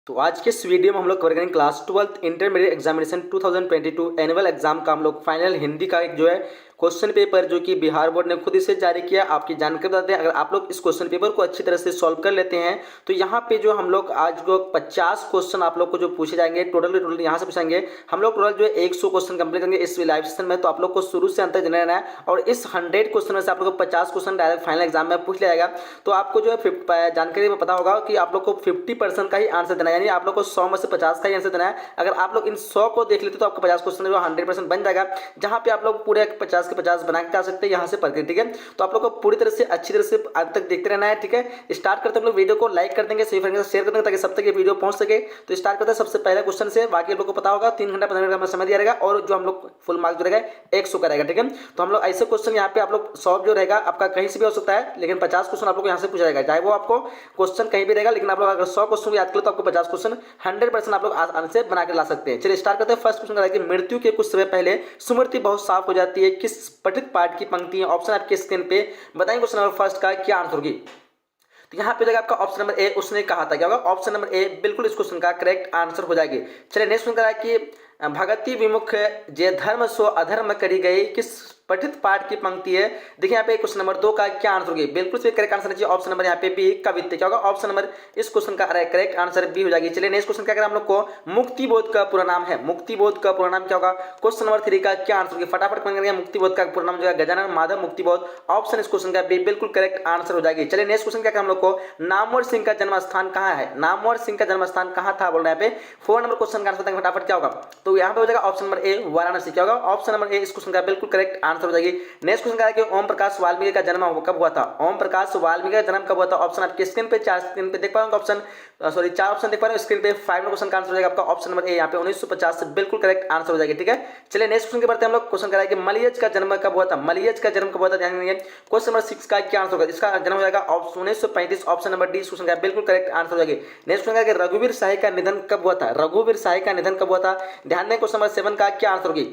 तो आज के इस वीडियो में हम लोग कवर करेंगे class 12th intermediate examination 2022 annual exam का हम लोग फाइनल हिंदी का एक जो है क्वेश्चन पेपर जो कि बिहार बोर्ड ने खुद इसे जारी किया। आपकी जानकारी बताते हैं, अगर आप लोग इस क्वेश्चन पेपर को अच्छी तरह से सॉल्व कर लेते हैं तो यहाँ पे जो हम लोग आज को 50 क्वेश्चन आप लोग को जो पूछे जाएंगे टोटल यहाँ से पूछेंगे। हम लोग टोटल जो है 100 क्वेश्चन कंप्लीट करेंगे इस लाइव सेशन में। तो आप लोग को शुरू से अंत तक जाना रहना है और इस 100 क्वेश्चन में से आप लोग को 50 क्वेश्चन डायरेक्ट फाइनल एग्जाम में पूछ लिया जाएगा। तो आपको जो है जानकारी में पता होगा कि आप लोग को 50% का ही आंसर देना है, यानी आप लोग को 100 में से 50 का ही आंसर देना है। अगर आप लोग इन 100 को देख लेते तो आपको 50 क्वेश्चन जो 100% बन जाएगा, जहां पे आप लोग पूरे 50 के 50 बना के आ सकते हैं यहाँ से पढ़ के। ठीक है, तो आप लोग को पूरी तरह से अच्छी तरह से अंत तक देखते रहना है। ठीक है, स्टार्ट करते हैं। हम लोग वीडियो को लाइक कर देंगे, सही फ्रेंड के साथ शेयर कर देंगे ताकि सब तक ये वीडियो पहुंच सके। तो स्टार्ट करते हैं सबसे पहले क्वेश्चन से। बाकी आप लोग को पता होगा 3 घंटा 15 मिनट का समय दिया रहेगा और जो हम लोग फुल मार्क्स जो रहेगा 100 का रहेगा। ठीक है, तो हम लोग ऐसे क्वेश्चन यहाँ पे आप लोग सॉल्व जो रहेगा आपका कहीं से भी हो सकता है, लेकिन 50 क्वेश्चन आप लोग यहाँ से पूछा जाएगा, चाहे वो आपको क्वेश्चन कहीं भी रहेगा, लेकिन आप लोग अगर 100 क्वेश्चन याद करें तो आपको 50 क्वेश्चन 100% आप लोग आसानी से बना के ला सकते हैं। चलिए स्टार्ट करते हैं। फर्स्ट क्वेश्चन कि मृत्यु के कुछ समय पहले स्मृति बहुत साफ हो जाती है, किस पठित पाठ की पंक्ति है? ऑप्शन आपके स्क्रीन पे बताएंगे। क्वेश्चन नंबर फर्स्ट का क्या आंसर होगी? तो यहाँ पे जाएगा आपका ऑप्शन नंबर ए। उसने कहा था, क्या होगा? ऑप्शन नंबर ए बिल्कुल इस क्वेश्चन का करेक्ट आंसर हो जाएगी। चलिए नेक्स्ट क्वेश्चन कि भगति विमुख जे धर्म सो अधर्म करी गई, किस पठित पाठ की पंक्ति है? देखिए यहाँ पे क्वेश्चन नंबर 2 का क्या आंसर होगी? बिल्कुल से करेक्ट आंसर चाहिए ऑप्शन नंबर यहाँ पे बी कवित्त। क्या होगा? ऑप्शन नंबर इस क्वेश्चन का करेक्ट आंसर बी हो जाएगी। चलिए नेक्स्ट क्वेश्चन क्या करें हम लोग को? मुक्ति बोध का पूरा नाम है। मुक्ति बोध का पूरा नाम क्या होगा? क्वेश्चन नंबर 3 का क्या आंसर होगी? फटाफट कमेंट करिए। मुक्ति बोध का पूरा नाम जो है गजानन माधव मुक्ति बोध। ऑप्शन इस क्वेश्चन का बी बिल्कुल करेक्ट आंसर हो जाएगी। चलिए नेक्स्ट क्वेश्चन क्या करें हम लोग को? नामवर सिंह का जन्म स्थान कहाँ है? नामवर सिंह का जन्म स्थान कहाँ था बोल रहे हैं यहाँ पे। 4 नंबर क्वेश्चन का आंसर बताएंगे फटाफट क्या होगा? तो यहाँ पे हो जाएगा ऑप्शन नंबर ए वाराणसी। क्या होगा? ऑप्शन नंबर ए इस क्वेश्चन का बिल्कुल करेक्ट आंसर हो जाएगी। नेक्स्ट क्वेश्चन क्या है कि ओम प्रकाश वाल्मीकि का जन्म कब हुआ था? ओम प्रकाश वाल्मीकि का जन्म कब हुआ था? ऑप्शन आपके स्क्रीन पे 4 स्क्रीन पे देख पा रहे हो ऑप्शन, सॉरी 4 ऑप्शन देख पा रहे हो स्क्रीन पे। 5 नंबर क्वेश्चन का आंसर हो जाएगा आपका ऑप्शन नंबर ए यहाँ पे 1950 से बिल्कुल करेक्ट आंसर हो जाएगी। ठीक है, चलिए नेक्स्ट क्वेश्चन के बढ़ते हैं हम लोग। क्वेश्चन कह रहा है कि मलियज का जन्म कब हुआ था? मलियज का जन्म कब हुआ था? ध्यान देंगे। क्वेश्चन नंबर 6 का क्या आंसर होगा? इसका जन्म हो जाएगा 1935। ऑप्शन नंबर डी इस क्वेश्चन का बिल्कुल करेक्ट आंसर हो जाएगी। नेक्स्ट क्वेश्चन है कि रघुवीर शाही का निधन कब हुआ था? रघुवीर शाही का निधन कब हुआ था? ध्यान दें। क्वेश्चन नंबर 7 का क्या आंसर होगी?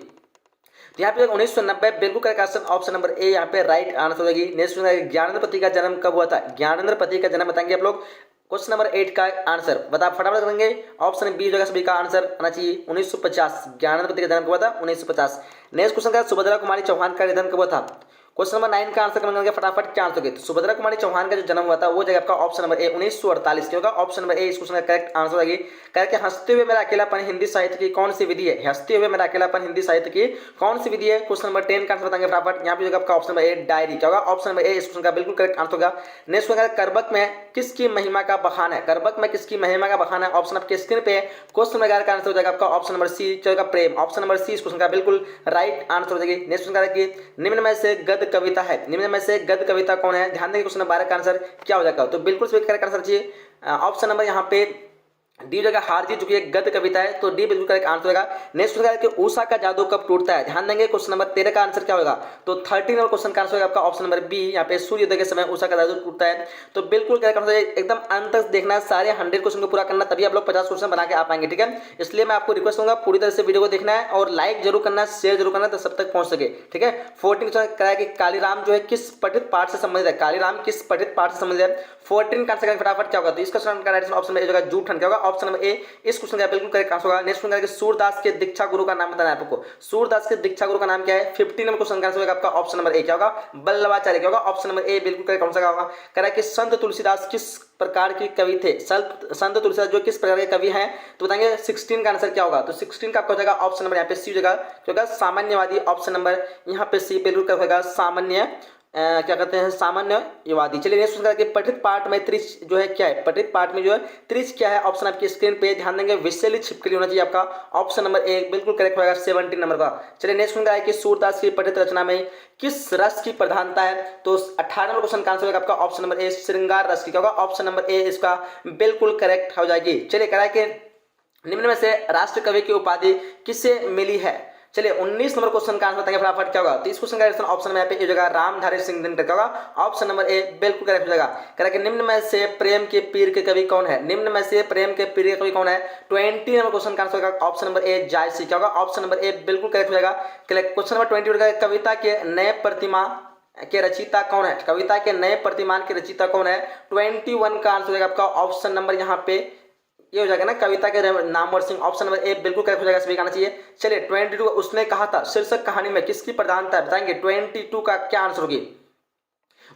तो यहाँ पे 1990 बिल्कुल correct answer option number A यहाँ पे राइट आंसर हो जाएगी। नेक्स्ट ज्ञानेंद्र पति का जन्म कब हुआ था? ज्ञानेंद्र पति का जन्म बताएंगे आप लोग। क्वेश्चन नंबर 8 का आंसर बता फटाफट करेंगे। ऑप्शन बी जगह सभी का आंसर आना चाहिए 1950। ज्ञानेंद्र पति का जन्म कब हुआ था? 1950। नेक्स्ट क्वेश्चन का सुभद्रा कुमारी चौहान का निधन कब हुआ था? क्वेश्चन नंबर 9 का आंसर कमेंट करके फटाफट क्या आंसर होगी? तो सुभद्रा कुमारी चौहान का जो जन्म हुआ था वो जगह आपका ऑप्शन नंबर ए 1948 के होगा। ऑप्शन नंबर ए इस क्वेश्चन का करेक्ट आंसर होगी। करके हंसते हुए मेरा अकेलापन हिंदी साहित्य की कौन सी विधि है? हंसते हुए मेरा अकेलापन हिंदी साहित्य की कौन सी विधि है? क्वेश्चन नंबर 10 का आंसर बताएंगे फटाफट। यहाँ पे जगह आपका ऑप्शन नंबर ए डायरी। क्या होगा? ऑप्शन नंबर ए इस क्वेश्चन का बिल्कुल करेक्ट आंसर होगा। नेक्स्ट क्वेश्चन करबक में किसकी महिमा का बखान है? करबक में किसकी महिमा का बखान है? ऑप्शन आपके स्क्रीन पे क्वेश्चन नंबर 11 का आंसर हो जाएगा आपका ऑप्शन नंबर सी चलेगा प्रेम। ऑप्शन नंबर सी इस क्वेश्चन का बिल्कुल राइट आंसर हो जाएगी। नेक्स्ट क्वेश्चन की निम्न में से गद्य कविता है, निम्न में से गद्य कविता कौन है? ध्यान देंगे क्वेश्चन नंबर 12 का आंसर क्या हो जाएगा? तो बिल्कुल सही करेक्ट आंसर चाहिए ऑप्शन नंबर यहाँ पे डी जगह हार जी, जो कि एक गद्य कविता है, तो डी बिल्कुल करेक्ट आंसर होगा। नेक्स्ट क्वेश्चन है कि उषा का जादू कब टूटता है? ध्यान देंगे क्वेश्चन नंबर 13 का आंसर क्या होगा? तो 13 नंबर क्वेश्चन का आंसर होगा आपका ऑप्शन नंबर बी। यहाँ पे सूर्योदय के समय उषा का जादू टूटता है। तो बिल्कुल करेक्ट आंसर एकदम अंत तक देखना है, सारे 100 क्वेश्चन को पूरा करना, तभी आप लोग 50 क्वेश्चन बना के आ पाएंगे। ठीक है, इसलिए मैं आपको रिक्वेस्ट करूंगा पूरी तरह से वीडियो को देखना है और लाइक जरूर करना है, शेयर जरूर करना है, तो सब तक पहुंच सके। ठीक है, 14 क्वेश्चन कराया कि कालीराम जो है किस पठित पाठ से संबंधित है? कालीराम किस पठित पाठ से संबंधित है? 14 का आंसर फटाफट क्या होगा? तो इसका ऑप्शन में जगह जूठन क्या होगा? ऑप्शन नंबर ए इस क्वेश्चन का बिल्कुल करेक्ट आंसर होगा। नेक्स्ट क्वेश्चन है सूरदास के दीक्षा गुरु का नाम बताना है आपको। सूरदास के दीक्षा गुरु का नाम क्या है? 15 नंबर क्वेश्चन का आंसर होगा आपका ऑप्शन नंबर ए। क्या होगा? बल्लभाचार्य। क्या होगा? ऑप्शन नंबर ए बिल्कुल करेक्ट आंसर होगा। कह रहा है कि संत तुलसीदास किस प्रकार के कवि थे? संत तुलसीदास जो किस प्रकार के कवि हैं? तो बताएंगे 16 का आंसर क्या होगा? तो 16 का आपका हो जाएगा ऑप्शन नंबर यहाँ पे सी हो जाएगा, जो होगा सामान्यवादी। ऑप्शन नंबर यहाँ पे सी बिल्कुल होगा सामान्य क्या कहते हैं? सामान्यवादी। चलिए नेक्स्ट क्वेश्चन करके पठित पाठ में त्रिश जो है क्या है? पठित पाठ में जो है त्रिश क्या है? ऑप्शन आपकी स्क्रीन पे ध्यान देंगे विषैली छिपकली होना चाहिए आपका ऑप्शन नंबर ए बिल्कुल करेक्ट होगा 17 नंबर का। चलिए नेक्स्ट क्वेश्चन है कि सूरदास की पठित रचना में किस रस की प्रधानता है? तो 18 नंबर क्वेश्चन का आंसर होगा आपका ऑप्शन नंबर ए श्रृंगार रस की। क्या होगा? ऑप्शन नंबर ए इसका बिल्कुल करेक्ट हो जाएगी। चलिए कह रहा है कि निम्न में से राष्ट्र कवि की उपाधि किसे मिली है? चलिए 19 नंबर क्वेश्चन का आंसर बताएंगे फटाफट क्या होगा? तो इस क्वेश्चन का ऑप्शन में यहाँ पे जगह रामधारी सिंह दिनकर। क्या होगा? ऑप्शन नंबर ए बिल्कुल करेक्ट हो जाएगा। कह रहा है कि निम्न में से प्रेम के पीर के कवि कौन है? निम्न में से प्रेम के पीर के कवि कौन है? 20 नंबर क्वेश्चन का आंसर होगा ऑप्शन नंबर ए जायसी। क्या होगा? ऑप्शन नंबर ए बिल्कुल करेक्ट हो जाएगा। क्वेश्चन नंबर 20 का कविता के नए प्रतिमा के रचयिता कौन है? कविता के नए प्रतिमान के रचयिता कौन है? 21 का आंसर हो जाएगा आपका ऑप्शन नंबर यहाँ पे ये हो जाएगा ना कविता के Namvar Singh, option number A बिल्कुल करेक्ट हो जाएगा, सभी का आना चाहिए। चलिए 22 उसने कहा था शीर्षक कहानी में किसकी प्रधानता है, बताएंगे 22 का क्या आंसर होगी।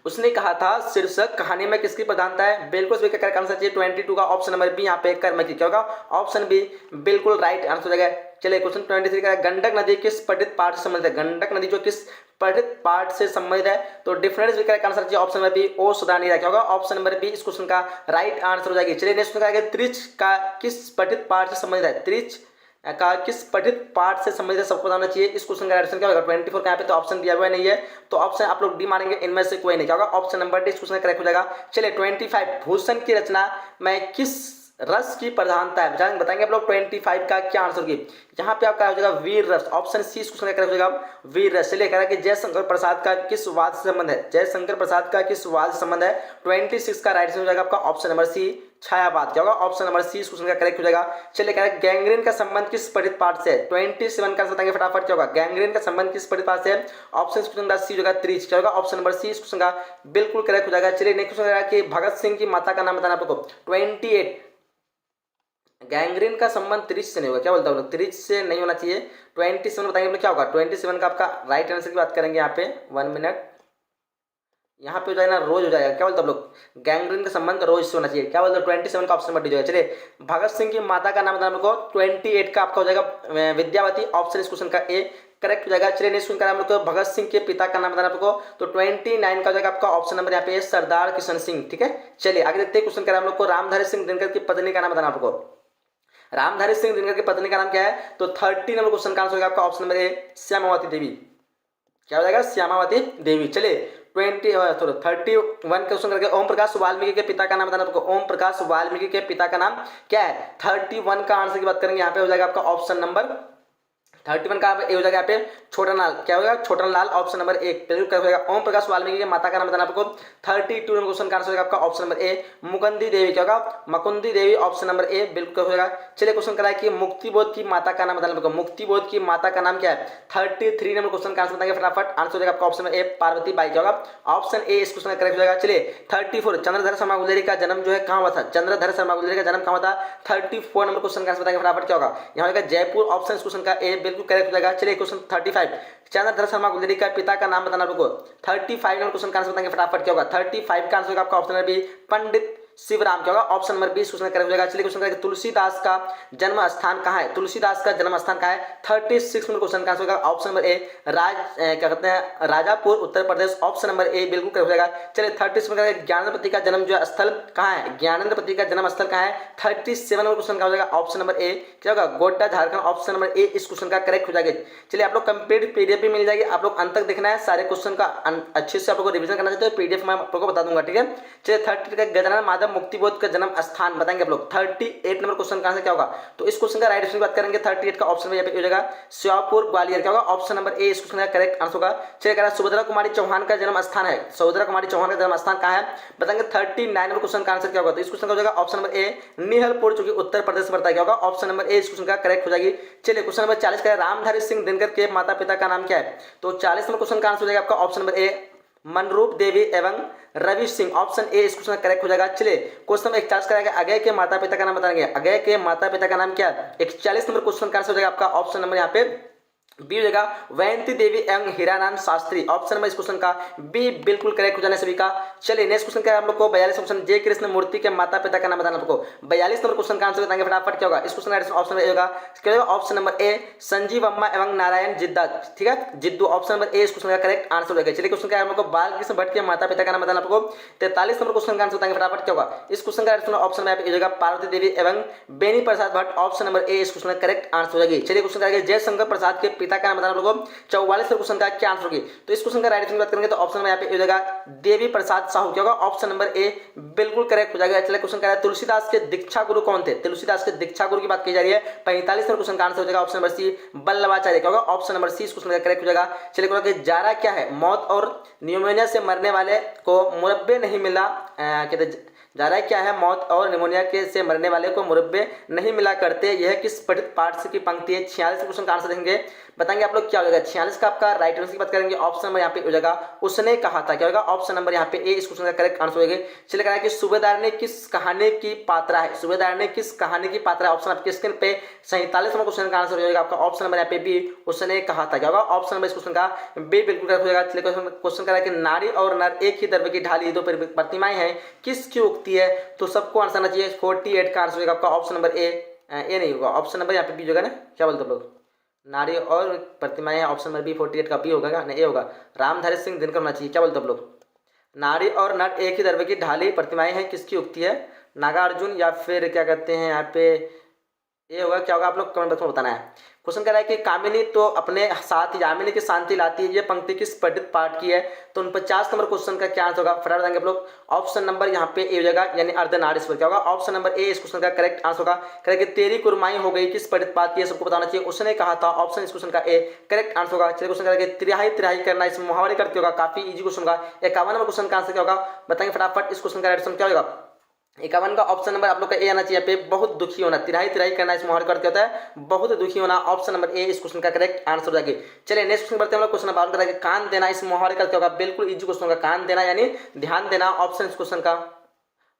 उसने कहा था शीर्षक कहानी में किसकी प्रधानता है, बिल्कुल सभी का करेक्ट आंसर चाहिए 22 का ऑप्शन नंबर बी यहाँ पे कर्म की, क्या होगा ऑप्शन बी बिल्कुल राइट आंसर हो जाएगा। चलिए क्वेश्चन 23 का गंडक नदी किस पठित पाठ से संबंधित है, गंडक नदी जो किस पठित पाठ से संबंधित है, तो डिफरेंस भी करेक्ट आंसर चाहिए ऑप्शन नंबर बी ओ सुदानी क्या होगा ऑप्शन नंबर बी इस क्वेश्चन का राइट आंसर हो जाएगी। चलिए नेक्स्ट क्वेश्चन त्रिच का किस पठित पाठ से संबंधित है, त्रिच का किस पठित पाठ से संबंधित सबको बताना चाहिए। इस क्वेश्चन का आंसर क्या होगा 24 का यहाँ पे तो ऑप्शन दिया हुआ नहीं है, तो ऑप्शन आप लोग डी मानेंगे, इनमें से कोई नहीं, क्या होगा ऑप्शन नंबर डी इस क्वेश्चन करेक्ट हो जाएगा। चलिए 25 भूषण की रचना में किस रस की प्रधानता है, बताएंगे आप लोग 25 का क्या आंसर होगी। यहाँ पे आपका हो जाएगा वीर रस, ऑप्शन सी इस क्वेश्चन का करेक्ट हो जाएगा वीर रस। चलिए कह रहा है कि जयशंकर प्रसाद का किस वाद से संबंध है, जयशंकर प्रसाद का किस वाद से संबंध है, 26 का राइट आंसर हो जाएगा आपका ऑप्शन नंबर सी छायावाद, क्या होगा ऑप्शन नंबर सी इस क्वेश्चन का करेक्ट हो जाएगा। चलिए कह रहा है गैंग्रीन का संबंध किस पठित पाठ से है, 27 का बताएंगे फटाफट क्या होगा, गैंग्रीन का संबंध किस पठित पाठ से है, ऑप्शन क्वेश्चन का सी हो जाएगा त्रिच, क्या होगा ऑप्शन नंबर सी इस क्वेश्चन का बिल्कुल करेक्ट हो जाएगा। चलिए नेक्स्ट क्वेश्चन कि भगत सिंह की माता का नाम बताना आपको, 28 गैंग्रीन का संबंध त्रिच से नहीं होगा, क्या बोलता हूँ त्रिच से नहीं होना चाहिए, 27 बताएंगे क्या होगा, 27 का आपका राइट आंसर की बात करेंगे यहाँ पे 1 मिनट, यहाँ पे हो जाएगा ना रोज हो जाएगा, क्या बोलते हैं लोग गैंग्रीन का संबंध रोज से होना चाहिए, क्या बोलते हैं 27 का ऑप्शन नंबर डी जाएगा। चलिए भगत सिंह की माता का नाम बताना आपको, 28 का आपका हो जाएगा विद्यावती, ऑप्शन इस क्वेश्चन का ए करेक्ट हो जाएगा। चलिए नेक्स्ट क्वेश्चन का भगत सिंह के पिता का नाम बताना आपको, तो 29 का हो जाएगा आपका ऑप्शन नंबर यहाँ पे सरदार किशन सिंह, ठीक है। चलिए आगे देखते हैं क्वेश्चन का हम लोग को रामधारी सिंह दिनकर की पत्नी का नाम बताना आपको, रामधारी सिंह दिनकर की पत्नी का नाम क्या है, तो 30 नंबर क्वेश्चन का आंसर होगा आपका ऑप्शन नंबर ए श्यामावती देवी, क्या हो जाएगा श्यामावती देवी। चलिए 31 क्वेश्चन करके ओम प्रकाश वाल्मीकि के पिता का नाम बताना आपको, ओम प्रकाश वाल्मीकि के पिता का नाम क्या है, 31 का आंसर की बात करेंगे यहाँ पे हो जाएगा आपका ऑप्शन नंबर 31 का ए हो जाएगा यहाँ पे छोटन लाल, क्या होगा छोटन लाल, ऑप्शन नंबर एक बिल्कुल हो जाएगा। ओम प्रकाश वाल्मीकि के माता का नाम बताना आपको, 32 नंबर क्वेश्चन का आंसर होगा आपका ऑप्शन नंबर ए मुकुंदी देवी, क्या होगा मुकुंदी देवी, ऑप्शन नंबर ए बिल्कुल हो जाएगा। चलिए क्वेश्चन कराए कि मुक्तिबोध की माता का नाम बताना आपको, मुक्तिबोध की माता का नाम क्या है, 33 नंबर क्वेश्चन का आंसर बताएंगे फटाफट, आंसर हो जाएगा आपका option number A Parvati by, क्या होगा ऑप्शन ए इस क्वेश्चन का करेक्ट हो जाएगा। चलिए 34 चंद्रधर शर्मा गुलेरी का जन्म जो है कहाँ हुआ था, चंद्रधर शर्मा गुलेरी का जन्म कहाँ हुआ था, 34 नंबर क्वेश्चन का आंसर बताएंगे फटाफट क्या होगा, यहाँ होगा जयपुर, ऑप्शन इस क्वेश्चन का ए बिल्कुल करेक्ट हो जाएगा। चलिए क्वेश्चन 35 चंद्रधर शर्मा गुलेरी का पिता का नाम बताना आपको, 35 नंबर क्वेश्चन का आंसर बताएंगे फटाफट क्या होगा, 35 का आंसर होगा आपका ऑप्शन नंबर बी पंडित शिवराम, क्या होगा ऑप्शन नंबर 20 क्वेश्चन करेक्ट हो जाएगा। चलिए क्वेश्चन करेंगे तुलसीदास का जन्म स्थान कहाँ है, तुलसीदास का जन्म स्थान कहाँ है, 36 नंबर क्वेश्चन का आंसर होगा ऑप्शन नंबर ए क्या कहते हैं Rajapur Uttar Pradesh, option number A बिल्कुल करेक्ट हो जाएगा। चलिए 36 में ज्ञानेंद्रपति का जन्म जो स्थल कहाँ है, ज्ञानेंद्रपति का जन्म स्थल कहाँ है, 37 नंबर क्वेश्चन का हो जाएगा ऑप्शन नंबर ए क्या होगा Godda Jharkhand, option number A इस क्वेश्चन का करेक्ट हो जाएगा। चलिए आप लोग कंप्लीट पीडीएफ भी मिल जाएगी, आप लोग अंत तक देखना है, सारे क्वेश्चन का अच्छे से आप लोग को रिवीजन करना चाहते हो पीडीएफ में आप लोग को बता दूंगा, ठीक है। चलिए 30 का गजानन माधव मुक्तिबोध का जन्म स्थान बताएंगे आप लोग, 38 नंबर क्वेश्चन का आंसर क्या होगा, तो इस क्वेश्चन का राइट आंसर की बात करेंगे 38 का ऑप्शन में हो जाएगा श्योपुर ग्वालियर, क्या होगा ऑप्शन नंबर ए इस क्वेश्चन का करेक्ट आंसर होगा। चलिए कह रहा है सुभद्रा कुमारी चौहान का जन्म स्थान है, सुभद्रा कुमारी चौहान का जन्म स्थान कहाँ है, बताएंगे 39 नंबर क्वेश्चन का आंसर क्या होगा, तो इस क्वेश्चन का हो जाएगा ऑप्शन नंबर ए निहलपुर जो कि उत्तर प्रदेश में पड़ता है, क्या होगा ऑप्शन नंबर ए इस क्वेश्चन का करेक्ट हो जाएगी। चलिए क्वेश्चन नंबर 40 का रामधारी सिंह दिनकर के माता पिता का नाम क्या है, तो 40 नंबर क्वेश्चन का आंसर हो जाएगा आपका ऑप्शन नंबर ए मनरूप देवी एवं रवि सिंह, ऑप्शन ए इस क्वेश्चन करेक्ट हो जाएगा। चलिए क्वेश्चन नंबर 41 कराएगा अगय के माता पिता का नाम बताएंगे, अगय के माता पिता का नाम क्या है, 41 नंबर क्वेश्चन का आंसर हो जाएगा आपका ऑप्शन नंबर यहाँ पे बी हो जाएगा वयंती देवी एवं हीरानंद शास्त्री, ऑप्शन नंबर इस क्वेश्चन का बी बिल्कुल करेक्ट हो जाने सभी का। चलिए नेक्स्ट क्वेश्चन क्या है हम लोग को 42 क्वेश्चन जय कृष्ण मूर्ति के माता पिता का नाम बताना आपको, 42 नंबर क्वेश्चन का आंसर बताएंगे फटाफट क्या होगा, इस क्वेश्चन का ऑप्शन होगा क्या होगा ऑप्शन नंबर ए संजीव अम्मा एवं नारायण जिद्दा, ठीक है जिद्दू, ऑप्शन नंबर ए इस क्वेश्चन का करेक्ट आंसर हो जाएगा। चलिए क्वेश्चन क्या है हम लोग को बालकृष्ण भट्ट के माता पिता का नाम बताना आपको, 43 नंबर क्वेश्चन का आंसर बताएंगे फटाफट क्या होगा, इस क्वेश्चन का ऑप्शन में हो जाएगा पार्वती देवी एवं Beni Prasad Bhatt, option number A इस क्वेश्चन का करेक्ट आंसर हो जाएगी। चलिए क्वेश्चन क्या जयशंकर प्रसाद के पिता का नाम बताना आपको, 44 क्वेश्चन का क्या आंसर होगी, तो इस क्वेश्चन का राइट आंसर की बात करेंगे तो ऑप्शन में यहाँ पे हो जाएगा देवी प्रसाद साहू, क्या होगा ऑप्शन नंबर ए बिल्कुल करेक्ट हो जाएगा। चलिए क्वेश्चन क्या है तुलसीदास के दीक्षा गुरु कौन थे, तुलसीदास के दीक्षा गुरु की बात की जा रही है, 45 नंबर क्वेश्चन का आंसर हो जाएगा ऑप्शन नंबर सी बल्लभाचार्य, क्या होगा ऑप्शन नंबर सी इस क्वेश्चन का करेक्ट हो जाएगा। चलिए क्वेश्चन जारा क्या है, मौत और न्यूमोनिया से मरने वाले को मुरब्बे नहीं मिला कहते जा रहा है क्या है, मौत और निमोनिया के से मरने वाले को मुरब्बे नहीं मिला करते, यह किस पठित पाठ से की पंक्ति है। 46 क्वेश्चन का आंसर देंगे, बताएंगे आप लोग क्या हो जाएगा। 46 का आपका राइट आंसर की बात करेंगे, ऑप्शन नंबर यहाँ पे हो जाएगा उसने कहा था, क्या होगा ऑप्शन नंबर यहाँ पे ए इस क्वेश्चन का करेक्ट आंसर होगा। चलिए कहा कि सूबेदार ने किस कहानी की पात्रा है, सूबेदार ने किस कहानी की पात्रा है, ऑप्शन आपके स्क्रीन पे 47 नंबर क्वेश्चन का आंसर हो जाएगा आपका ऑप्शन नंबर यहाँ पे बी उसने कहा था, क्या होगा ऑप्शन नंबर इस क्वेश्चन का बी बिल्कुल करेक्ट हो जाएगा। चलिए क्वेश्चन करा कि नारी और नर एक ही द्रव्य की ढाली दो प्रतिमाएं हैं, किसकी उक्ति है, तो सबको आंसर आना चाहिए। 48 का आंसर होगा आपका ऑप्शन नंबर ए नहीं होगा, ऑप्शन नंबर यहाँ पे बी होगा ना, क्या बोलते हो लोग, नारी और प्रतिमाएं, ऑप्शन नंबर बी 48 का बी होगा ना, ए होगा, रामधारी सिंह दिनकर होना चाहिए, क्या बोलते हो आप लोग। नारी और नर एक ही द्रव्य की ढाली प्रतिमाएं हैं, किसकी उक्ति है, नागार्जुन या फिर क्या कहते हैं यहाँ पे ये होगा, क्या होगा आप लोग कमेंट बॉक्स में बताना है। क्वेश्चन कह रहा है कि कामिनी तो अपने साथ यामिनी की शांति लाती है, ये पंक्ति किस पठित पाठ की है, तो 49 नंबर क्वेश्चन का क्या आंसर होगा, फटाफट बताएंगे आप लोग। ऑप्शन नंबर यहाँ पे ए हो जाएगा, यानी अर्धनारीश्वर, क्या होगा ऑप्शन नंबर ए इस क्वेश्चन का करेक्ट आंसर होगा। करेक्ट कि तेरी कुरमाई हो गई किस पठित पाठ की है, सबको बताना चाहिए, उसने कहा था, ऑप्शन इस क्वेश्चन का ए करेक्ट आंसर होगा। चलिए क्वेश्चन करेंगे तिराही तिराही करना इस मुहावरे करते होगा, काफी इजी क्वेश्चन होगा। 51 नंबर क्वेश्चन का आंसर क्या होगा, बताएंगे फटाफट, इस क्वेश्चन का राइट आंसर क्या होगा। 51 का ऑप्शन नंबर आप लोग का ए आना चाहिए पे, बहुत दुखी होना, तिराही तिराही करना इस मुहावरे का अर्थ होता है बहुत दुखी होना, ऑप्शन नंबर ए इस क्वेश्चन का करेक्ट आंसर हो जाएगी। चलिए नेक्स्ट क्वेश्चन बढ़ते हैं हम लोग, क्वेश्चन नंबर 12 करेंगे कान देना इस मुहावरे का अर्थ होगा, बिल्कुल इजी क्वेश्चन होगा, कान देना यानी ध्यान देना, ऑप्शन इस क्वेश्चन का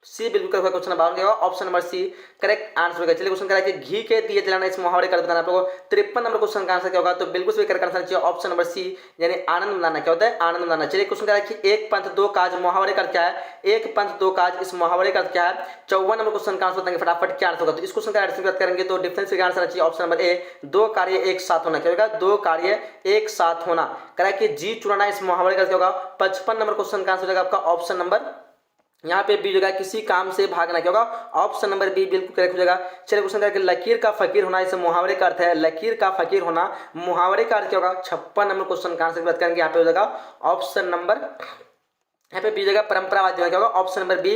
सी बिल्कुल correct, question number 12 option number C correct answer होगा। चलिए क्वेश्चन करा कि घी के दिए जलाना इस मुहावरे का अर्थ बताना आप लोगों को। 53 नंबर क्वेश्चन का आंसर क्या होगा, तो बिल्कुल सही करेक्ट आंसर चाहिए ऑप्शन नंबर सी, यानी आनंद मनाना, क्या होता है आनंद मनाना। चलिए क्वेश्चन करा कि एक पंथ दो काज मुहावरे का क्या है, एक पंथ दो काज इस मुहावरे का क्या है। 54 नंबर क्वेश्चन का आंसर बताएंगे फटाफट क्या आंसर होगा, तो इस क्वेश्चन का आंसर बात करेंगे तो डिफरेंस का आंसर चाहिए ऑप्शन नंबर ए, दो कार्य एक साथ होना, क्या होगा दो कार्य एक साथ होना। करा कि जी चुराना इस मुहावरे का क्या होगा। 55 नंबर क्वेश्चन का आंसर हो जाएगा आपका ऑप्शन नंबर यहाँ पे बी होगा, किसी काम से भागना, क्या होगा ऑप्शन नंबर बी बिल्कुल करेक्ट हो जाएगा। चलिए क्वेश्चन करके लकीर का फकीर होना इस मुहावरे का अर्थ है, लकीर का फकीर होना मुहावरे का अर्थ क्या होगा। 56 नंबर क्वेश्चन का आंसर बात करेंगे यहाँ पे हो जाएगा ऑप्शन नंबर यहाँ पे बी जगह परंपरावादी में क्या होगा ऑप्शन नंबर बी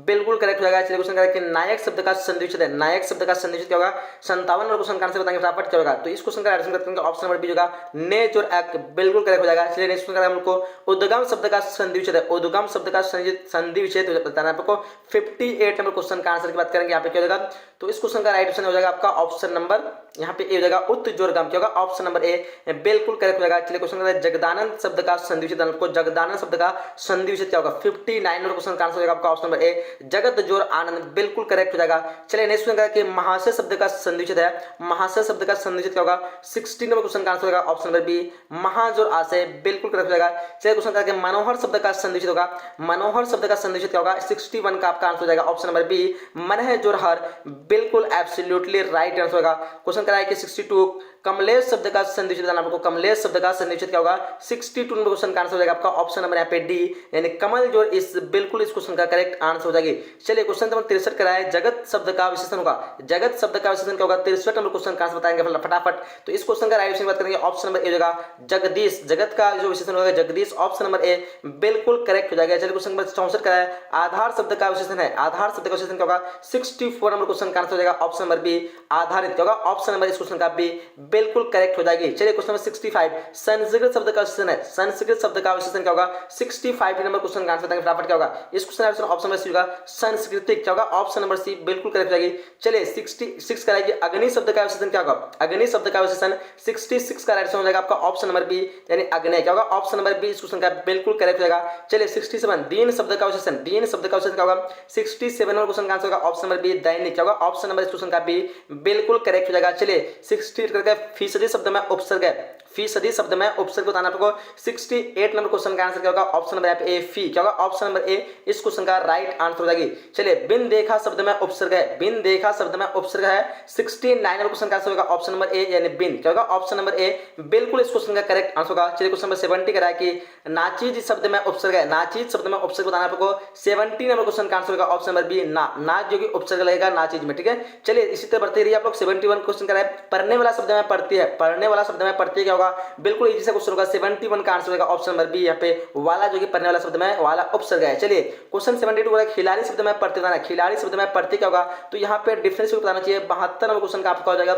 बिल्कुल करेक्ट हो जाएगा। चलिए क्वेश्चन करें कि नायक शब्द का संधिविच्छेद है, नायक शब्द का संधिविच्छेद क्या होगा। 57 नंबर क्वेश्चन का आंसर बताएंगे फटाफट क्या होगा, तो इस क्वेश्चन का आंसर करेंगे ऑप्शन नंबर बी होगा नेच और एक्ट बिल्कुल करेक्ट हो जाएगा। चलिए नेक्स्ट क्वेश्चन हमको उद्गम शब्द का संधिविच्छेद है, उद्गम शब्द का संधिविच्छेद बताना है आपको। 58 नंबर क्वेश्चन का आंसर की बात करेंगे यहाँ पे क्या हो जाएगा, तो इस क्वेश्चन का राइट ऑप्शन हो जाएगा आपका ऑप्शन नंबर यहाँ पे ए हो जाएगा उत्तजोरगम, क्या होगा ऑप्शन नंबर ए बिल्कुल करेक्ट हो जाएगा। चलिए क्वेश्चन का जगदानंद शब्द का संधिविच्छेद आपको, जगदानंद शब्द का संधिविच्छेद क्या होगा। 59 नंबर क्वेश्चन का आंसर हो जाएगा आपका ऑप्शन नंबर ए जगत जोर आनंद बिल्कुल करेक्ट हो जाएगा। चलिए नेक्स्ट क्वेश्चन कि महाशय शब्द का संधिविच्छेद है, महाशय शब्द का संधिविच्छेद क्या होगा। 16 नंबर क्वेश्चन का आंसर होगा ऑप्शन नंबर बी महाजोर आशय बिल्कुल करेक्ट हो जाएगा। चलिए क्वेश्चन करके मनोहर शब्द का संधिविच्छेद होगा, मनोहर शब्द का संधिविच्छेद क्या होगा। 61 का आपका आंसर हो जाएगा ऑप्शन नंबर बी मन है जोर हर बिल्कुल एब्सोल्युटली राइट आंसर होगा। क्वेश्चन कराया कि 62 कमलेश शब्द का संधिविच्छेद आपको, कमलेश शब्द का संधिविच्छेद क्या होगा। 62 नंबर क्वेश्चन का आंसर हो जाएगा आपका ऑप्शन नंबर यहाँ पे डी यानी कमल जोर इस बिल्कुल इस क्वेश्चन का करेक्ट आंसर हो जाएगी। चलिए क्वेश्चन नंबर 63 कराया जगत शब्द का विशेषण होगा, जगत शब्द का विशेषण क्या होगा। 63 नंबर क्वेश्चन का आंसर बताएंगे फटाफट, तो इस क्वेश्चन का राइट आंसर बात करेंगे ऑप्शन नंबर ए होगा जगदीश, जगत का जो विशेषण होगा जगदीश ऑप्शन नंबर ए बिल्कुल करेक्ट हो जाएगा। चलिए क्वेश्चन नंबर 64 कराया आधार शब्द का विशेषण है, आधार शब्द का विशेषण क्या होगा। 64 नंबर क्वेश्चन का आंसर हो जाएगा ऑप्शन नंबर बी आधारित, क्या होगा ऑप्शन नंबर इस क्वेश्चन का बी बिल्कुल करेक्ट हो जाएगी। चलिए क्वेश्चन नंबर 65 संस्कृत शब्द का विशेषण है, संस्कृत शब्द का विशेषण क्या होगा। 65 नंबर क्वेश्चन का आंसर बताएंगे फटाफट क्या होगा। इस क्वेश्चन का ऑप्शन नंबर सी होगा सांस्कृतिक, क्या होगा ऑप्शन नंबर सी बिल्कुल करेक्ट हो जाएगी। चलिए 66 कराएगी अग्नि शब्द का विशेषण क्या होगा, अग्नि शब्द का विशेषण 66 का राइट आंसर हो जाएगा आपका ऑप्शन नंबर बी यानी अग्नि, क्या होगा ऑप्शन नंबर बी इस क्वेश्चन का बिल्कुल करेक्ट हो जाएगा। चलिए 67 दीन शब्द का विशेषण, दीन शब्द का विशेषण क्या होगा। 67 नंबर क्वेश्चन का आंसर होगा ऑप्शन नंबर बी दैनिक, क्या होगा ऑप्शन नंबर इस क्वेश्चन का बी बिल्कुल करेक्ट हो जाएगा। चलिए 68 करके फीसदी शब्द में उपसर्ग है, फीसदी शब्द में उपसर्ग बताना आपको। 68 नंबर क्वेश्चन का आंसर क्या होगा ऑप्शन नंबर ए फी, क्या होगा ऑप्शन नंबर ए इस क्वेश्चन का राइट आंसर हो जाएगी। चलिए बिन देखा शब्द में उपसर्ग है, बिन देखा शब्द में उपसर्ग है। 69 नंबर क्वेश्चन का आंसर होगा ऑप्शन नंबर ए यानी बिन, क्या होगा ऑप्शन नंबर ए बिल्कुल इस क्वेश्चन का करेक्ट आंसर होगा। चलिए क्वेश्चन नंबर 70 करा है कि नाचीज शब्द में उपसर्ग है, नाचीज शब्द में उपसर्ग बताना आपको। 70 नंबर क्वेश्चन का आंसर होगा ऑप्शन नंबर बी नाच जो कि उपसर्ग लगेगा नाचीज में, ठीक है। चलिए इसी तरह बढ़ते रहिए आप लोग। 71 क्वेश्चन करा है पढ़ने वाला शब्द में पढ़ती है, पढ़ने वाला शब्द में पढ़ती है क्या होगा बिल्कुल इजी सा क्वेश्चन होगा। 71 का आंसर होगा ऑप्शन नंबर बी यहाँ पे वाला जो कि पढ़ने वाला शब्द में वाला उपसर्ग है। चलिए क्वेश्चन 72 को खिलाड़ी शब्द में पढ़ते बताना, खिलाड़ी शब्द में पढ़ते क्या होगा, तो यहाँ पे डिफरेंस बताना चाहिए। 72 नंबर क्वेश्चन का आपका हो जाएगा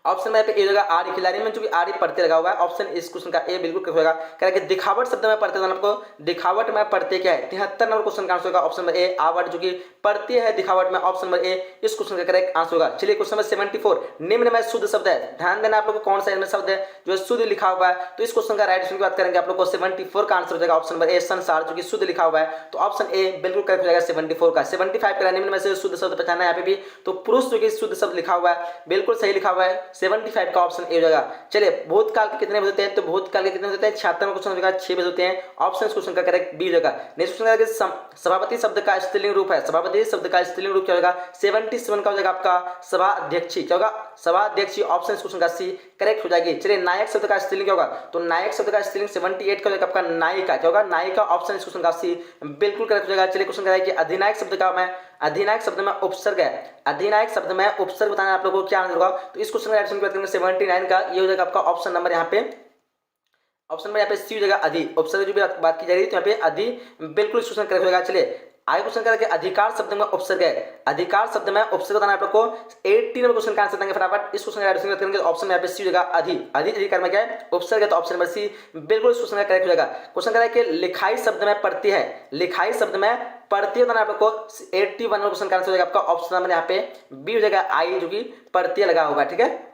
ऑप्शन में यहाँ पे ए होगा आड़ी, खिलाड़ी में चूंकि आड़ी पढ़ते लगा हुआ है, ऑप्शन इस क्वेश्चन का ए बिल्कुल करेक्ट होगा। कह रहा है कि दिखावट शब्द में पढ़ते, आपको दिखावट में पढ़ते क्या है, 73 नंबर क्वेश्चन का आंसर होगा ऑप्शन नंबर ए आवट, जो कि पढ़ती है दिखावट में, ऑप्शन नंबर ए इस क्वेश्चन का करेक्ट आंसर होगा। चलिए क्वेश्चन नंबर 74, निम्न में शुद्ध शब्द है, ध्यान देना आप लोग को कौन सा इनमें शब्द है जो शुद्ध लिखा हुआ है। तो इस क्वेश्चन का राइट आंसर की बात करेंगे आप लोग को 74 का आंसर हो जाएगा ऑप्शन नंबर ए संसार, जो कि शुद्ध लिखा हुआ है। तो ऑप्शन ए बिल्कुल करेक्ट हो जाएगा 74 का। 75 का निम्न में से शुद्ध शब्द पहचाना है यहाँ पे भी, तो पुरुष जो कि शुद्ध शब्द लिखा हुआ है, बिल्कुल सही लिखा हुआ है, 75 का ऑप्शन ए हो जाएगा। चलिए भूतकाल के कितने बजे होते हैं, तो भूतकाल के कितने होते हैं, 76 क्वेश्चन हो जाएगा, 6 बजे होते हैं, ऑप्शन इस क्वेश्चन का करेक्ट बी हो जाएगा। नेक्स्ट क्वेश्चन है सभापति शब्द का स्त्रीलिंग रूप है, सभापति शब्द का स्त्रीलिंग रूप क्या होगा, 77 का हो जाएगा आपका सभा अध्यक्षी, क्या होगा सभा अध्यक्षी, ऑप्शन इस क्वेश्चन का सी करेक्ट हो जाएगी। चलिए नायक शब्द का स्त्रीलिंग क्या होगा, तो नायक शब्द का स्त्रीलिंग 78 का हो जाएगा आपका नायिका, क्या होगा नायिका, ऑप्शन इस क्वेश्चन का सी बिल्कुल करेक्ट हो जाएगा। चलिए क्वेश्चन है कि अधिनायक शब्द का मैं अधिनायक शब्द में उपसर्ग है, अधिनायक शब्द में उपसर्ग बताना आप लोगों को क्या आंसर होगा, तो इस क्वेश्चन का ऑप्शन की बात करेंगे 79 का, ये हो जाएगा आपका ऑप्शन नंबर यहाँ पे, ऑप्शन नंबर यहाँ पे सी हो जाएगा अधि, उपसर्ग जो भी बात की जा रही है तो यहाँ पे अधि बिल्कुल इस क्वेश्चन करेक्ट हो जाएगा। चलिए आगे क्वेश्चन करेंगे अधिकार शब्द में उपसर्ग है, अधिकार शब्द में उपसर्ग बताना आप लोग को 80 नंबर क्वेश्चन का आंसर देंगे फटाफट। इस क्वेश्चन का आंसर करेंगे ऑप्शन में यहाँ पे सी हो जाएगा अधि, अधि अधिकार में क्या है उपसर्ग है, तो ऑप्शन नंबर सी बिल्कुल इस क्वेश्चन का करेक्ट हो जाएगा। क्वेश्चन कह रहा है कि लिखाई शब्द में पढ़ती है, लिखाई शब्द में पढ़ती है बताना आप लोग को 81 नंबर क्वेश्चन का आंसर हो जाएगा आपका ऑप्शन नंबर यहाँ पे बी हो जाएगा आई, जो कि पढ़ती है लगा होगा, ठीक है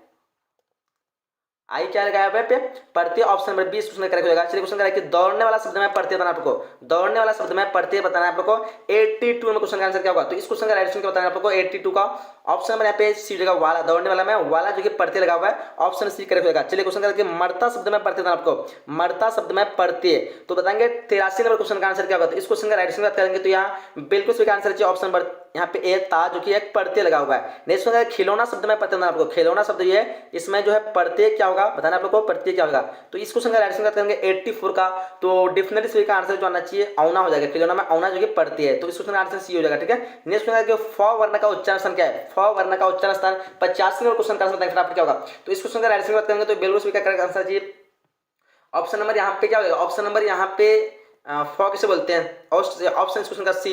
आई क्या लगाया पे पढ़ती है, ऑप्शन नंबर 20 क्वेश्चन करेक्ट हो जाएगा। चलिए क्वेश्चन करें कि दौड़ने वाला शब्द में पढ़ती है बताना आपको, दौड़ने वाला शब्द में पढ़ती है बताना आप लोग को 82 में क्वेश्चन का आंसर क्या होगा, तो इस क्वेश्चन का राइट आंसर क्या बताना आप लोग को 82 का ऑप्शन नंबर यहाँ पे सी जगह वाला, दौड़ने वाला में वाला जो कि पढ़ते लगा हुआ है, ऑप्शन सी करेक्ट होगा। चलिए क्वेश्चन करें कि मरता शब्द में पढ़ते बताना आपको, मरता शब्द में पढ़ती है, तो बताएंगे 83 नंबर क्वेश्चन का आंसर क्या होगा, तो इस क्वेश्चन का राइट आंसर बात करेंगे तो यहाँ बिल्कुल सही आंसर चाहिए ऑप्शन नंबर यहाँ पे ए ता, जो कि एक पढ़ते लगा हुआ है। नेक्स्ट है खिलौना शब्द में पढ़ते आपको, खिलौना शब्द ये इसमें जो है पढ़ते क्या होगा बताना आप लोग को, पढ़ते क्या होगा, तो इस क्वेश्चन का राइट आंसर करेंगे 84 का, तो डिफिनेटली सही का आंसर जो आना चाहिए औना हो जाएगा, खिलौना में औना जो कि पढ़ती है, तो इस क्वेश्चन का आंसर सी हो जाएगा, ठीक है। नेक्स्ट क्वेश्चन है फ वर्ण का उच्चारण स्थान क्या है, फ वर्ण का उच्चारण स्थान 85 नंबर क्वेश्चन का आंसर बताएंगे फटाफट क्या होगा, तो इस क्वेश्चन का राइट आंसर बात करेंगे तो बिल्कुल सही का करेक्ट आंसर चाहिए ऑप्शन नंबर यहाँ पे क्या होगा, ऑप्शन नंबर यहाँ पे फॉ किसे बोलते हैं, ऑप्शन क्वेश्चन का सी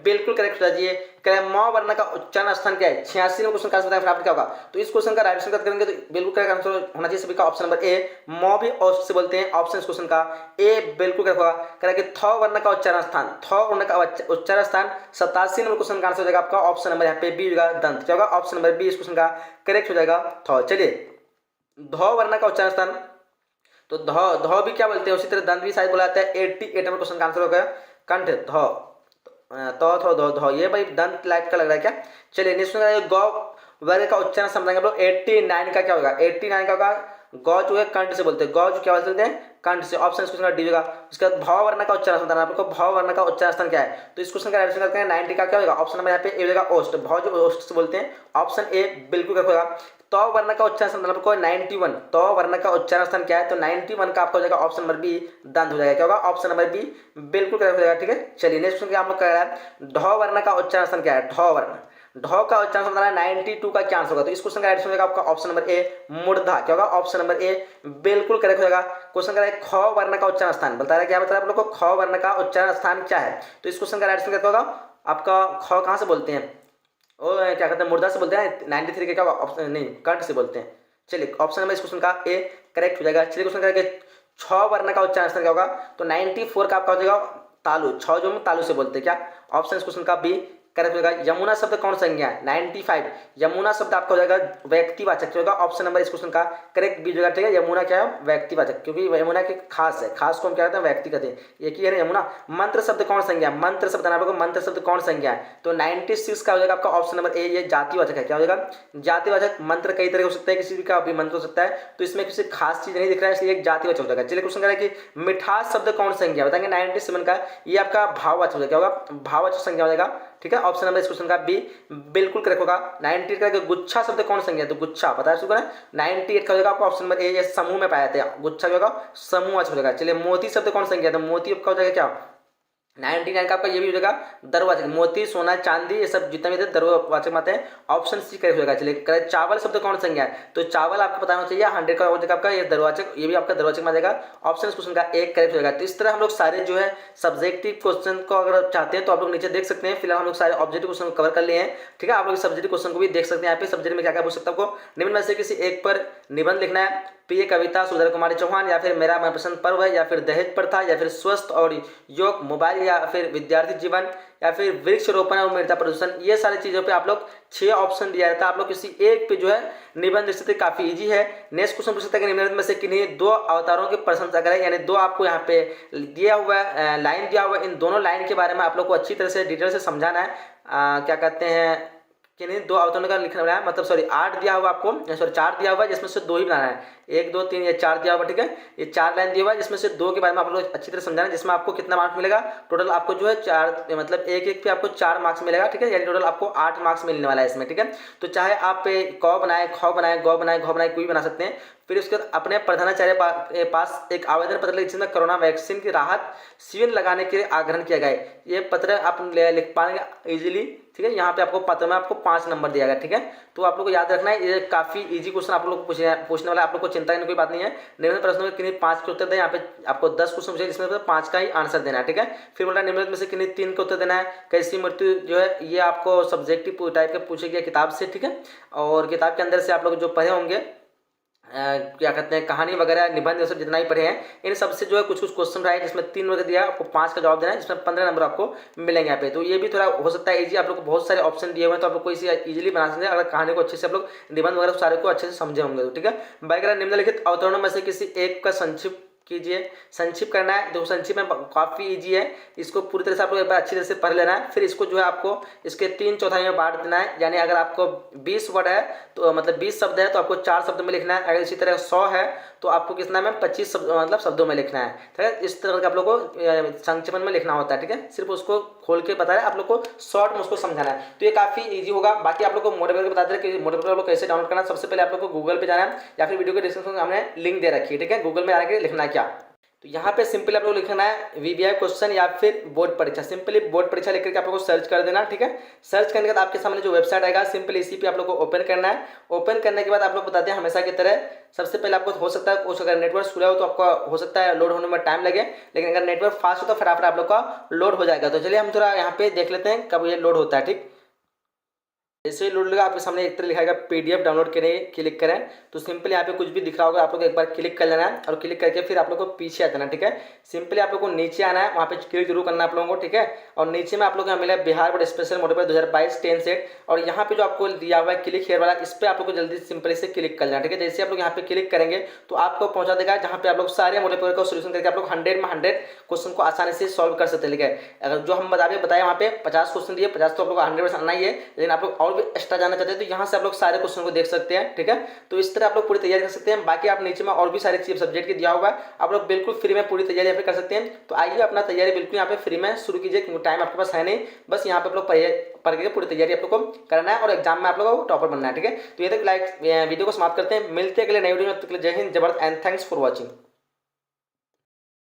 बिल्कुल करेक्ट हो जाइए। म वर्ण का उच्चारण स्थान क्या है, 86 में क्वेश्चन का आंसर बताएं क्या होगा, तो इस क्वेश्चन का राइट आंसर करेंगे तो बिल्कुल करेक्ट आंसर होना चाहिए सभी का ऑप्शन नंबर ए म भी औ से बोलते हैं, ऑप्शन क्वेश्चन का ए बिल्कुल करेक्ट होगा। कह रहा है कि थ वर्ण का उच्चारण स्थान, थ वर्ण का उच्चारण स्थान 87 नंबर क्वेश्चन का आंसर हो जाएगा आपका ऑप्शन नंबर यहाँ पे बी होगा दंत, क्या होगा ऑप्शन नंबर बी इस क्वेश्चन का करेक्ट हो जाएगा थ। चलिए ध वर्ण का उच्चारण स्थान, तो ध ध भी क्या बोलते हैं, उसी तरह दंत भी शायद बोला जाता है, 88 नंबर क्वेश्चन का आंसर हो गया कंठ ध, तो थो धो धो, ये भाई दंत लाइट का लग रहा है क्या। चलिए नेक्स्ट गौ वर्ग का उच्चारण समझेंगे हम लोग, 89 का क्या होगा, 89 का होगा गौ जो है कंठ से बोलते हैं, गौ जो क्या बोलते हैं कंठ से, ऑप्शन इस क्वेश्चन का डी होगा। उसके बाद भाव वर्ण का उच्चारण स्थान आपको, भाव वर्ण का उच्चारण स्थान क्या है, तो इस क्वेश्चन का राइट आंसर करते हैं 90 का क्या होगा, ऑप्शन नंबर यहाँ पे ए होगा ओस्ट, भाव जो ओस्ट से बोलते हैं, ऑप्शन ए बिल्कुल करेक्ट होगा। तो वर्ण का उच्चारण स्थान आपको 91, तो वर्ण का उच्चारण स्थान क्या है, तो 91 का आपका हो जाएगा ऑप्शन नंबर बी दंत हो जाएगा, क्या होगा ऑप्शन नंबर बी बिल्कुल करेक्ट हो जाएगा, ठीक है। चलिए नेक्स्ट क्वेश्चन हम लोग कर रहे हैं ढ वर्ण का उच्चारण स्थान क्या है, ढ वर्ण, ढ का उच्चारण स्थान बताना 92 का क्या आंसर होगा, तो इस क्वेश्चन का राइट आंसर होगा आपका ऑप्शन नंबर ए मूर्धा, क्या होगा ऑप्शन नंबर ए बिल्कुल करेक्ट हो जाएगा। क्वेश्चन कर रहा है ख वर्ण का उच्चारण स्थान, बता रहा है क्या बता रहा है आप लोग को, ख वर्ण का उच्चारण स्थान क्या है, तो इस क्वेश्चन का राइट आंसर क्या होगा आपका, ख कहाँ से बोलते हैं, ओ क्या कहते हैं मुर्दा से बोलते हैं, 93 के क्या होगा ऑप्शन नहीं कंठ से बोलते हैं। चलिए ऑप्शन नंबर इस क्वेश्चन का ए करेक्ट हो जाएगा। चलिए क्वेश्चन करेंगे छ वर्ण का उच्चारण स्थान क्या होगा, तो 94 का आपका हो जाएगा तालु, छ जो हम तालु से बोलते हैं क्या, ऑप्शन इस क्वेश्चन का बी करेक्ट हो जाएगा। यमुना शब्द कौन संज्ञा है, 95 यमुना शब्द आपका हो जाएगा व्यक्तिवाचक होगा, ऑप्शन नंबर इस क्वेश्चन का करेक्ट बी होगा, ठीक है। यमुना क्या है व्यक्तिवाचक, क्योंकि यमुना के खास है, खास को हम क्या कहते हैं व्यक्ति कहते हैं, एक ही है यमुना। मंत्र शब्द कौन संज्ञा, मंत्र शब्द आपको मंत्र शब्द कौन संज्ञा है, तो 96 का हो जाएगा आपका ऑप्शन नंबर ए, ये जातिवाचक है, क्या हो जाएगा जातिवाचक। मंत्र कई तरह हो सकता है, किसी भी का भी मंत्र हो सकता है, तो इसमें किसी खास चीज नहीं दिख रहा है, इसलिए एक जातिवाचक हो जाएगा। चलिए क्वेश्चन करें कि मिठास शब्द कौन संज्ञा, बताएंगे 97 का, ये आपका भाववाचक हो जाएगा, क्या होगा भाववाचक संज्ञा हो जाएगा, ठीक है। ऑप्शन नंबर इस क्वेश्चन का बी बिल्कुल करेक्ट होगा। 98 का गुच्छा शब्द कौन संज्ञा है, तो गुच्छा पता है 98 का हो जाएगा आपको ऑप्शन नंबर ए, ये समूह में पाया जाता है, गुच्छा जो होगा समूह हो जाएगा। चलिए मोती शब्द कौन संज्ञा है, तो मोती आपका हो जाएगा क्या 99 का आपका ये भी हो जाएगा दरवाजे, मोती सोना चांदी ये सब जितने भी थे दरवाजे में आते हैं। ऑप्शन सी करेक्ट हो जाएगा। चलिए करेक्ट, चावल शब्द कौन संज्ञा है, तो चावल आपको पता होना चाहिए। 100 का हो जाएगा आपका ये दरवाजे, ये भी आपका दरवाजे में आ जाएगा। ऑप्शन क्वेश्चन का एक करेक्ट हो जाएगा। तो इस तरह हम लोग सारे जो है सब्जेक्टिव क्वेश्चन को अगर चाहते हैं तो आप लोग नीचे देख सकते हैं। फिलहाल हम लोग सारे ऑब्जेक्टिव क्वेश्चन को कवर कर लिए हैं, ठीक है। आप लोग सब्जेक्टिव क्वेश्चन को भी देख सकते हैं। यहाँ पे सब्जेक्ट में क्या क्या पूछ सकता है आपको, निम्न में से किसी एक पर निबंध लिखना है। प्रिय कविता सुंदर कुमारी चौहान, या फिर मेरा मनपसंद पर्व है, या फिर दहेज प्रथा, या फिर स्वस्थ और योग, मोबाइल, या फिर विद्यार्थी जीवन, या फिर वृक्षारोपण और मृदा प्रदूषण। ये सारी चीज़ों पे आप लोग 6 ऑप्शन दिया रहता है। आप लोग किसी एक पे जो है निबंध लिख सकते, काफी इजी है। नेक्स्ट क्वेश्चन पूछ सकता है कि निम्नलिखित में से किन्हीं 2 अवतारों की प्रशंसा करें, यानी 2 आपको यहाँ पे दिया हुआ है, लाइन दिया हुआ है। इन दोनों लाइन के बारे में आप लोग को अच्छी तरह से डिटेल से समझाना है। क्या कहते हैं कि नहीं 2 अवतरणों का लिखना है, मतलब सॉरी 8 दिया हुआ आपको, सॉरी 4 दिया हुआ है जिसमें से 2 ही बनाना है। 1 2 3 ये 4 दिया हुआ, ठीक है। ये 4 लाइन दिया हुआ है जिसमें से 2 के बारे में आप लोग अच्छी तरह समझाना है, जिसमें आपको कितना मार्क्स मिलेगा टोटल। आपको जो है 4 मतलब एक एक पे आपको 4 मार्क्स मिलेगा, ठीक है। यानी टोटल आपको 8 मार्क्स मिलने वाला है इसमें, ठीक है। तो चाहे आप क बनाए, ख बनाए, ग बनाए, घ बनाए, कोई बना सकते हैं। फिर उसके बाद अपने प्रधानाचार्य पास एक आवेदन पत्र लिख जिसमें कोरोना वैक्सीन की राहत शिविर लगाने के लिए आग्रह किया गया है। ये पत्र आप लिख पाएंगे इजीली, ठीक है। यहाँ पे आपको पत्र में आपको 5 नंबर दिया गया, ठीक है। तो आप लोग को याद रखना है, ये काफी इजी क्वेश्चन आप लोग को पूछने वाला है। आप लोग को चिंता करने की कोई बात नहीं है। निम्नलिखित प्रश्नों में किन्हीं 5 के उत्तर दें। यहाँ पे आपको 10 क्वेश्चन पूछे जिसमें 5 का ही आंसर देना है, ठीक है। फिर बोला निम्नलिखित में से किन्हीं 3 के उत्तर देना है। कैसी मृत्यु जो है ये आपको सब्जेक्टिव टाइप के पूछे गए किताब से, ठीक है। और किताब के अंदर से आप लोग जो पढ़े होंगे क्या कहते हैं कहानी वगैरह निबंध ये सब जितना ही पढ़े हैं, इन सबसे जो है कुछ कुछ क्वेश्चन रहा है जिसमें 3 वगैरह दिया, आपको 5 का जवाब देना है, जिसमें 15 नंबर आपको मिलेंगे यहाँ पे। तो ये भी थोड़ा हो सकता है इजी। आप लोग को बहुत सारे ऑप्शन दिए हुए हैं तो आप लोग को इसे इजीली बना सकते हैं अगर कहानी को अच्छे से आप लोग निबंध वगैरह सारे को अच्छे से समझे होंगे, तो ठीक है। बाकी निम्नलिखित अवतरणों में से किसी एक का संक्षिप्त कीजिए। संक्षिप्त करना है, देखो संक्षिप्त में काफ़ी इजी है। इसको पूरी तरह से आप लोग एक बार अच्छी तरह से पढ़ लेना है। फिर इसको जो है आपको इसके 3/4 में बांट देना है। यानी अगर आपको 20 वर्ड है तो मतलब 20 शब्द है तो आपको 4 शब्द में लिखना है। अगर इसी तरह 100 है तो आपको कितना में 25 शब्द मतलब शब्दों में लिखना है, ठीक है। इस तरह के आप लोग को संक्षिप्त में लिखना होता है, ठीक है। सिर्फ उसको खोल के बता रहे हैं, आप लोग को शॉर्ट में उसको समझाना है। तो ये काफ़ी ईजी होगा। बाकी आप लोग को मोड पेपर बता दे रहे कि मोड पेपर आप लोग कैसे डाउनलोड करना है। सबसे पहले आप लोग को गूगल पे जाना है या फिर वीडियो के डिस्क्रिप्शन में हमने लिंक दे रखी है, ठीक है। गूगल में आके लिखना है क्या, तो यहाँ पे सिंपली आप लोग लिखना है वीवीआई क्वेश्चन या फिर बोर्ड परीक्षा। सिंपली बोर्ड परीक्षा लिख करके आप लोग को सर्च कर देना, ठीक है। सर्च करने के बाद आपके सामने जो वेबसाइट आएगा सिंपली इसी पे आप लोग को ओपन करना है। ओपन करने के बाद आप लोग बताते हैं हमेशा की तरह सबसे पहले आपको हो सकता है कुछ अगर नेटवर्क स्लो हो तो आपका हो सकता है लोड होने में टाइम लगे, लेकिन अगर नेटवर्क फास्ट हो तो फटाफट आप लोग का लोड हो जाएगा। तो चलिए हम थोड़ा यहाँ पे देख लेते हैं कब ये लोड होता है, ठीक। जैसे ही लोड लगा आपके सामने एक तरह लिखाएगा पीडीएफ डाउनलोड करने क्लिक करें, तो सिंपली यहाँ पे कुछ भी दिख रहा होगा आप लोग एक बार क्लिक कर लेना है और क्लिक करके फिर आप लोग को पीछे आ जाना, ठीक है। सिंपली आप लोग को नीचे आना है, वहाँ पे क्लिक जरूर करना है आप लोगों को, ठीक है। और नीचे में आप लोग को यहाँ मिला Bihar board special mode paper 2022 10 set, और यहाँ पे जो आपको दिया हुआ है क्लिक हेयर वाला, इस पर आप लोग को जल्दी सिंपली से क्लिक कर लेना, ठीक है। जैसे आप लोग यहाँ पे क्लिक करेंगे तो आपको पहुंचा देगा जहाँ पे आप लोग सारे मोड पेपर का सोल्यूशन करके आप लोग 100 में 100 क्वेश्चन को आसानी से सॉल्व कर सकते हैं, ठीक है। अगर जो हम बताए वहाँ पे 50 क्वेश्चन दिए, 50 तो आप लोग 100% आना ही है, लेकिन आप लोग और भी एक्स्ट्रा जाना चाहते हैं तो यहाँ से आप लोग सारे क्वेश्चन को देख सकते हैं, ठीक है। तो इस तरह आप लोग पूरी तैयारी कर सकते हैं। बाकी आप नीचे में और भी सारे चीज सब्जेक्ट के दिया हुआ है, आप लोग बिल्कुल फ्री में पूरी तैयारी यहाँ पे कर सकते हैं। तो आइए अपना तैयारी बिल्कुल यहाँ पे फ्री में शुरू कीजिए, क्योंकि टाइम आपके पास है नहीं। बस यहाँ पे आप लोग पढ़ के पूरी तैयारी आप लोग को करना है और एग्जाम में आप लोगों को टॉपर बनना है, ठीक है। तो ये तक लाइक वीडियो को समाप्त करते हैं, मिलते हैं अगले नई वीडियो में। तब तक के लिए जय हिंद, जय Bharat and thanks for watching.